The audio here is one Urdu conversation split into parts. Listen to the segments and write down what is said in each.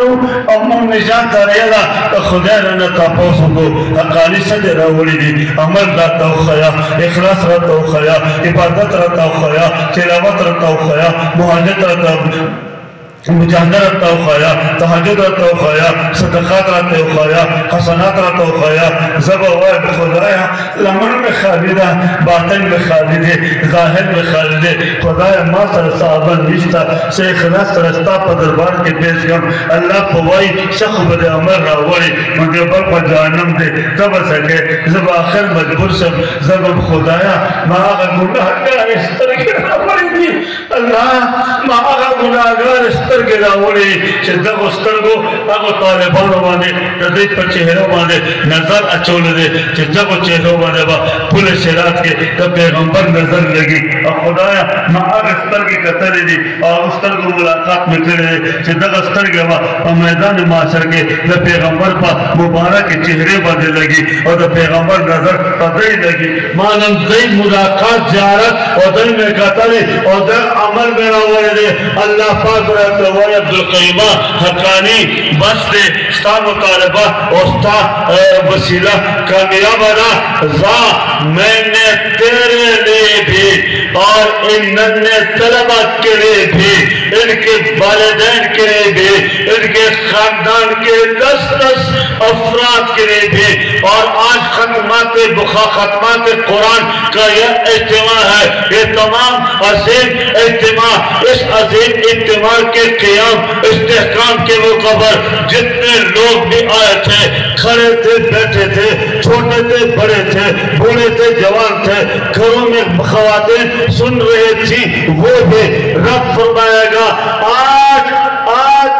راولو او مون نجات داریلا خدای رنا تاپوسو کو حقانی صد راولی دی عمل را توخیا اخلاص را توخیا عبادت را توخیا تلاوت را توخیا مهاجرت را توخیا مجاہدہ رہتا ہو خوایا تحجد رہتا ہو خوایا صدقات رہتا ہو خوایا حسنات رہتا ہو خوایا زبا وائد خدایا لمن میں خالدہ باطن میں خالدے ظاہر میں خالدے خدایا ما سر صحابہ نشتا سے اخلاص رستا پا دربار کے پیش کم اللہ پوائی شخ بد عمر راوڑی مگر بر پا جہنم دے زبا سکے زبا آخر مجبور سب زبا خدایا ما آغا گناہ گار اس طرح کے راوڑی دی اللہ ما آغا گناہ گار اس طرح کے راوڑی چھتا گستر کو آگو طالبانو باندے ردیت پر چہروں باندے نظر اچول دے چھتا کو چہروں باندے با پھول شرات کے تب پیغمبر نظر لگی اور خدایا ما آگ استر کی قطر دی اور استر کو ملاقات میں کرے چھتا گستر کے با میدان معاشر کے تب پیغمبر پا مبارک چہرے باندے لگی اور تب پیغمبر نظر قطعی لگی مانم دی ملاقات زیارت اور دل میں قطر اور دل عمل میں راوڑے دے اللہ پاک رہتا وی عبدالقیمہ حقانی بس دے ستا مطالبہ اور ستا وسیلہ کامیابانہ ذا میں نے تیرے لئے بھی اور ان ننے طلبہ کے لئے بھی ان کے والدین کے لئے بھی ان کے خاندان کے 10 افراد کے لئے بھی اور آج ختمات قرآن کا یہ اجتماع ہے یہ تمام عظیم اجتماع اس عظیم اجتماع کے قیام استحکام کے مقبر جتنے لوگ بھی آئے تھے کھڑے تھے بیٹھے تھے چھوٹے تھے بڑے تھے بوڑھے تھے جوان تھے گھروں میں خواتین سن رہے تھی وہ بھی رب فرمائے گا آج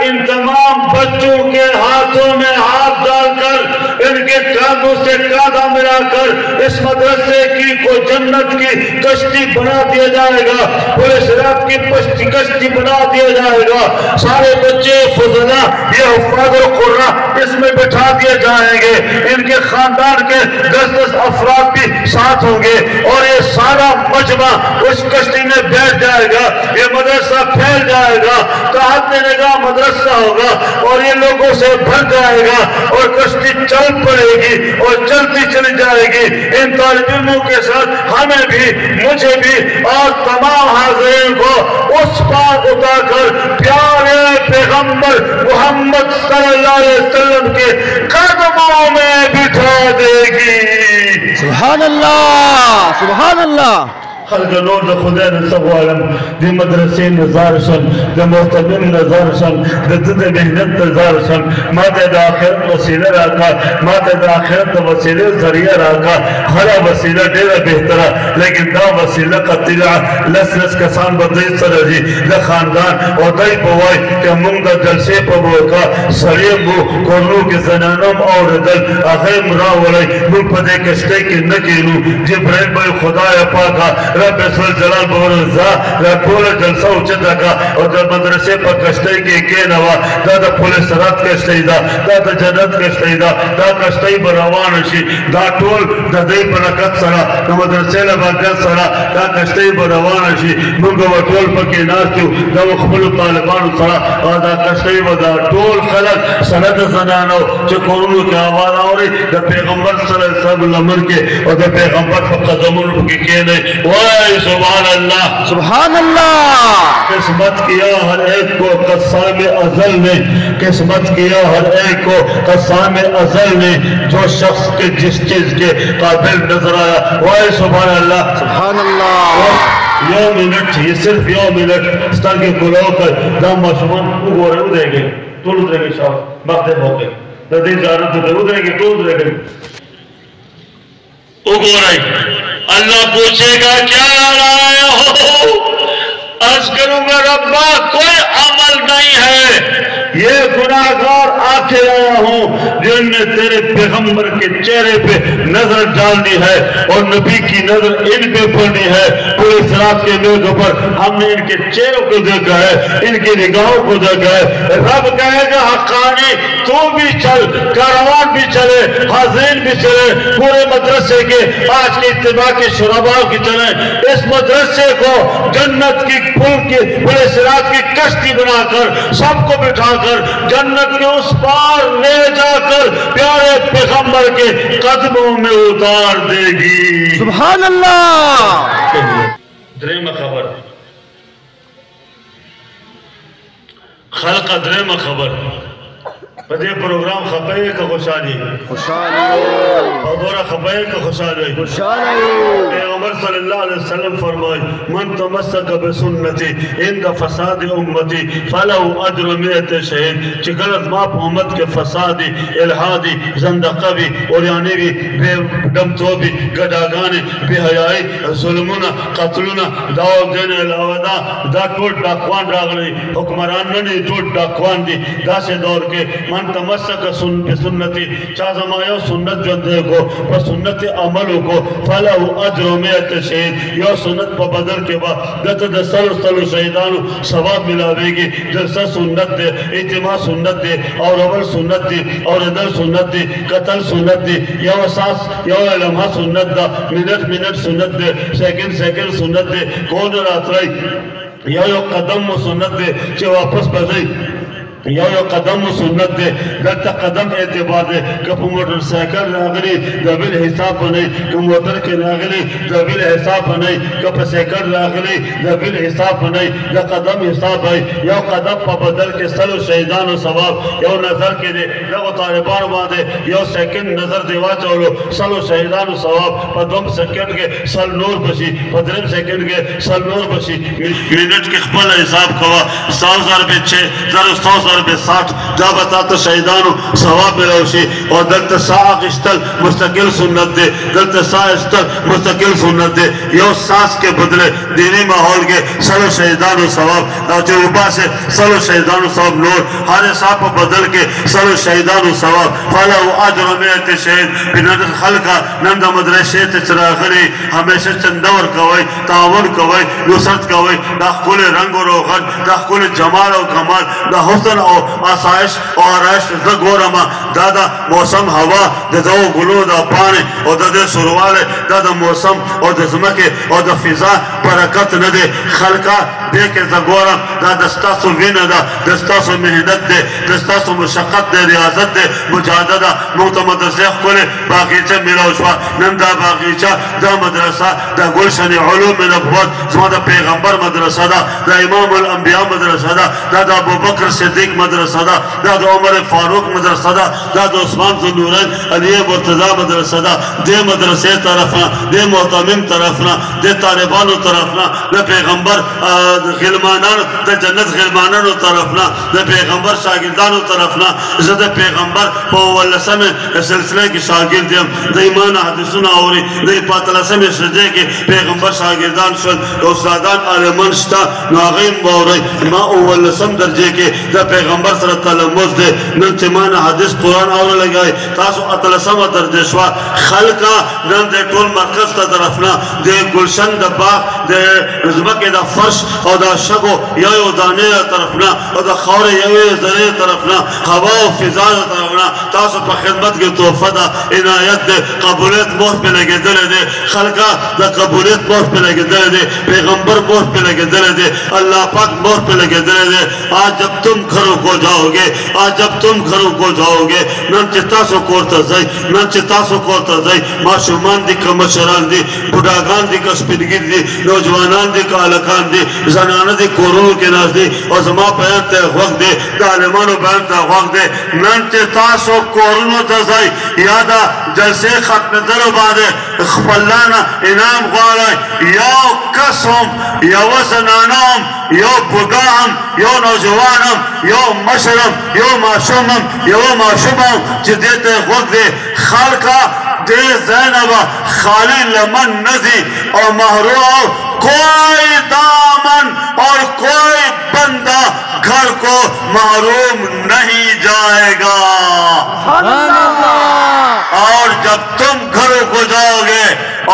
ان تمام بچوں کے ہاتھوں میں ہاتھ ڈال کر ان کے کاندھوں سے کاندھا ملا کر اس مدرسے کی کو جنت کی کشتی بنا دیا جائے گا پولیس رات کی کشتی بنا دیا جائے گا سارے بچے فضلہ یہ حفاظ و قرآ اس میں بٹھا دیا جائیں گے ان کے خاندان کے 10 افراد بھی ساتھ ہوں گے اور یہ سارا مجمع اس کشتی میں بیٹھ جائے گا یہ مدرسہ پھیل جائے گا کہت نگاہ مدرسہ ہوگا اور یہ لوگوں سے بھر جائے گا اور کشتی چل پڑے گی اور چلتی چلی جائے گی ان طالب علموں کے ساتھ ہمیں بھی مجھے بھی اور تمام حاضرین کو اس پار اٹھا کر پیارے پیغمبر محمد صلی اللہ علیہ وسلم کے قدموں میں بٹھا دے گی سبحان اللہ سبحان اللہ خلق نور دا خدا نصف عالم دی مدرسین نظارشن دی محتمین نظارشن دی دد محنت نظارشن ماتے دا آخرت وسیلہ راکا ماتے دا آخرت وسیلہ ذریعہ راکا ہرا وسیلہ دیرہ بہترہ لیکن دا وسیلہ قطلع لس کسان بدئی سرجی دا خاندان اور دائی پوائی کہ منگ دا جلسے پبوکا سریم بو کرنو کے زنانم اور دل آخر مراولی مل پدے کشتے کی نکینو جبریل بھائی خدا پاکا رب اسول جلال بورزا رکول جلسہ اچھتا کا اور جب مدرسے پر کشتے کے نوا دا پولیس رات کشتے دا جنت کشتے دا کشتے بروانشی دا ٹول دا دی برکت سرا دا مدرسے لباکت سرا دا کشتے بروانشی منگو و ٹول پکی ناستیو دا مخبل طالبان سرا اور دا کشتے و دا ٹول خلق سرد زنانو چو قرونو کے آواز آوری دا پیغمبر صلی اللہ علیہ وسلم لمن کے اور دا پیغمبر پر قدمون کی کہنے سبحان اللہ سبحان اللہ قسمت کیا ہر ایک کو قسام ازل نے قسمت کیا ہر ایک کو قسام ازل نے جو شخص کے جس چیز کے قابل نظر آیا وائے سبحان اللہ سبحان اللہ یو منٹ یہ صرف یو منٹ ستان کے گلو کر دام ماشمان کو گو رہے ادھے گئے طول ادھے گئے شاہ مقدم ہو گئے دردی جارت ادھے گئے طول ادھے گئے اگو رہے اللہ پوچھے گا کیا آیا ہو عرض کروں گا ربا کوئی عمل نہیں ہے یہ گناہگار آکے آیا ہوں جن نے تیرے پیغمبر کے چہرے پہ نظر ڈالنی ہے اور نبی کی نظر ان پہ پڑنی ہے پورے صراط کے موقع پر ہم نے ان کے چہروں کو دیکھا ہے ان کی نگاہوں کو دیکھا ہے رب کہے گا حقانی تو بھی چل کاروان بھی چلے حاضرین بھی چلے پورے مدرسے کے آج کے اتباع کے شراباں کی چلیں اس مدرسے کو جنت کی پھول کی پورے صراط کی کشتی بنا کر سب کو بٹھا کر جنت کے اس پار لے جا کر پیارے پیغمبر کے قدموں میں اتار دے گی. سبحان اللہ. دریم خبر خلق دریم خبر پدے پروگرام خپائے کا خوشحالی پدورہ خپائے کا خوشحالی پیغمبر صلی اللہ علیہ وسلم فرمائے من تمسک بسنتی اند فساد امتی فلو اجر مئت شہید چی غلط ماپ امت کے فسادی الہادی زندقبی اوریانیوی بے دمتوبی گداگانی بے حیائی ظلمنا قتلنا دعوت دینے علاوہ دا ٹوٹ ڈاکوان راغلی حکمران ننی ٹوٹ ڈاکوان دی دا سے دور کے من تمسک بسنتی چازمایو سنت جندے کو پر سنت عملوں کو فلہو اجر مئت شہید یو سنت پا بدل کے بعد دت دا سلو شہیدانو ثواب ملاوے گی جلسہ سنت دے اجتماع سنت دے اور اول سنت دے اور ادل سنت دے قتل سنت دے یو اساس یو لمحہ سنت دا منٹ سنت دے سیکنڈ سنت دے کون رات رہی یو قدم سنت دے چے واپس پزئی یو قدم سنت دے دلتا قدم اعتبار دے کپ موٹر سیکل راغلی دبیل حساب بنائی کپ موٹر کے راغلی دبیل حساب بنائی کپ سیکل راغلی دبیل حساب بنائی دا قدم حساب آئی یو قدم پا بدل کے سلو شہیدان و ثواب یو نظر کے دے لگو طالبان باندے یو سیکنڈ نظر دیوا چولو سلو شہیدان و ثواب پا دوم سیکنڈ کے سل نور بشی پا درم سیکنڈ کے سل نور بشی منٹ کے خپل حساب کوا 100,000 پہ 100,000 بے 60 جا بتاتا شہیدانو ثواب ملوشی اور دلتا سا اشتل مستقل سنت دے دلتا سا اشتل مستقل سنت دے یو ساس کے بدلے دینی ماحول کے سلو شہیدانو ثواب جو اوپا سے سلو شہیدانو ثواب نور ہر صاحب بدل کے سلو شہیدانو ثواب فالہو آجر مئت شہید بنادر خلقہ نمدہ مدرشے تچراغلی ہمیشہ چندور کوئی تعاون کوئی نصرت کوئی دا خول رنگ و روغن دا خول جمال و کمال دا حسن او آسائش او آرائش زگورما دادا موسم ہوا دو گلو دا پانے او دا سروالے دادا موسم او دا زمکے او دا فضا برکت ندے خلقہ دے کے زگورم دا دستاسو وین دا دستاسو محنت دے دستاسو مشقت دے ریاضت دے مجاددہ موتا مدرسے کھولے باقیچہ ملوشوا نندا باقیچہ دا مدرسہ دا گلشن علوم نبوت زمان دا پیغمبر مدرسہ دا امام الانبیاء مدرسہ دا ابو بکر صدیق مدرسہ دا عمر فاروق مدرسہ دا عثمان ذوالنورین علی مرتضی مدرسہ دے مدرسے طرفنا دے محتمم طرفنا دے طالبانو طرفنا دے پیغمبر غلمانان دے جنت غلمانانو طرفنا دے پیغمبر شاگردانو طرفنا دے پیغمبر پاولسم سلسلے کی شاگرد دیم دے ایمان حدیثنا آوری دے پاتلسم شجے کے پیغمبر شاگردان شل استادان عالمان شتا ناغیم باوری ما اولسم درجے کے دا پیغمبر صلی اللہ علیہ وسلم دے ننچمان حدیث قرآن آور لگائے تاسو اتلسم درجے شوا خلقہ نن دے ٹول مرکز تا طرفنا دے گلشن دا باغ دے رزمک دا فرش او دا شگو یو دانے طرفنا او دا خور یو زرے طرفنا ہوا و فضا طرفنا تاسو پا خدمت کے توفہ دا عنایت دے قبولیت موت پہ لگے دلے دے خلقہ دا قبولیت موت پہ لگے دلے دے پیغمبر موت پہ لگے دلے دے اللہ پاک موت پہ لگے دلے دے آج جب تم گھروں کو جاؤ گے آج جب تم گھروں کو جاؤ گے نن چتاسو کورتا زائی نن چتاسو کورتا زائی معشومان دی کمشران دی بڑاگان دی کسپنگیر دی نوجوانان دی کالکان دی زنان دی کورون کے ناز دی اور زمان بیان تے وقت دے تعلیمانو بیان تے وقت دے نن چتاسو کورونو تا زائی یادا جلسے ختم درو بادے خپلانا انام غوالائی یو کسم یو زنانام یو بگاہم یو نوجوانم یو مشرم یو معشومم یو معشومم چی دیتے وقت دے خالقہ دے زینبہ خالی لمن نزی اور محروم کوئی دامن اور کوئی بندہ گھر کو محروم نہیں جائے گا اور جب تم گھروں کو جاؤ گے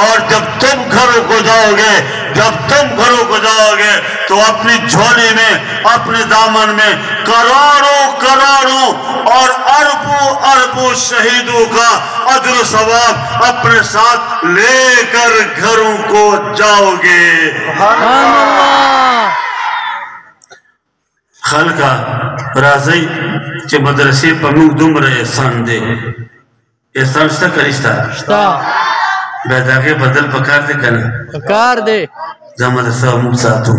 اور جب تم گھروں کو جاؤ گے جب تم گھروں کو جاؤ گے تو اپنی جھولی میں اپنے دامن میں کروڑوں اور اربوں شہیدوں کا اجر و ثواب اپنے ساتھ لے کر گھروں کو جاؤ گے خلقا راضی چه مدرسی پا موگ دومره احسان دے احسان شتا کنشتا شتا بیداغی بدل پکار دے کنا پکار دے دا مدرسہ موگ ساتو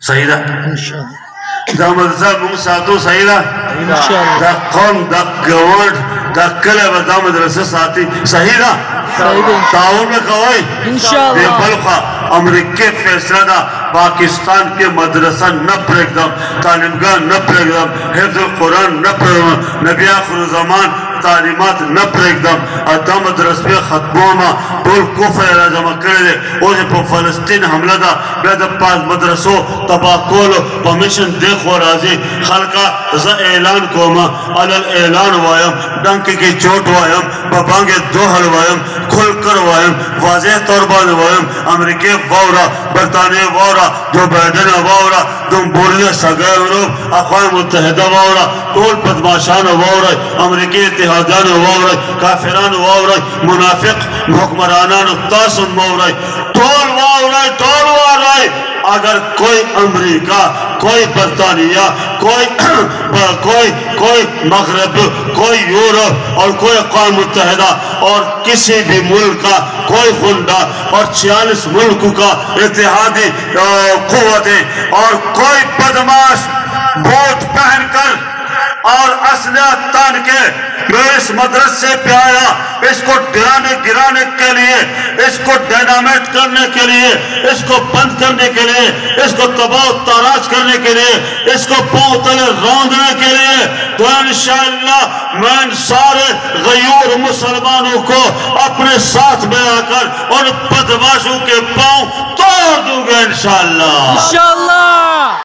صحیح دا دا مدرسہ موگ ساتو صحیح دا انشاءاللہ دا قوم دا گورد دا کلب دا مدرسہ ساتی صحیح دا صحیح دے تعاون میں کوئی دے انشاءاللہ بلخا امریکی فیصلہ دا پاکستان کے مدرسہ نہ پریکدم تعلیمگاہ نہ پریکدم حفظ القرآن نہ پریکدم نبی آخر زمان تعلیمات نہ پریکدم ادھا مدرس پہ ختموما بول کفر راجمہ کردے اوزے پا فلسطین حملہ دا بیدہ پاس مدرسو تباکولو پمیشن دیکھو رازی خلقا زا اعلان کوما علال اعلان وایم ڈنکی کی چوٹ وایم ببانگ دوہر وایم کھل کر وایم واضح طوربان وایم امریکی وورا برطانیہ وورا جو بیدن وورا دم بولی سگیر روب اقوام متحدہ وورا طول بدماشان وورا امریکی اتحادان وورا کافران وورا منافق محکمرانان تاسم وورا طول وورا اگر کوئی امریکہ کوئی برطانیہ کوئی مغرب کوئی یورپ اور کوئی اقوام متحدہ اور کسی بھی ملک کا کوئی خندہ اور 46 ملک کا اتحادی قوتیں اور کوئی بدماش بوٹ پہن کر اور اسلحہ تان کے میں اس مدرسے پہ آیا اس کو گرانے کے لیے اس کو ڈینامیٹ کرنے کے لیے اس کو بند کرنے کے لیے اس کو تباہ و تاراج کرنے کے لیے اس کو پاؤں تلے روندنے کے لیے تو انشاءاللہ میں ان سارے غیور مسلمانوں کو اپنے ساتھ میں آ کر ان بدماشوں کے پاؤں توڑ دوں گا انشاءاللہ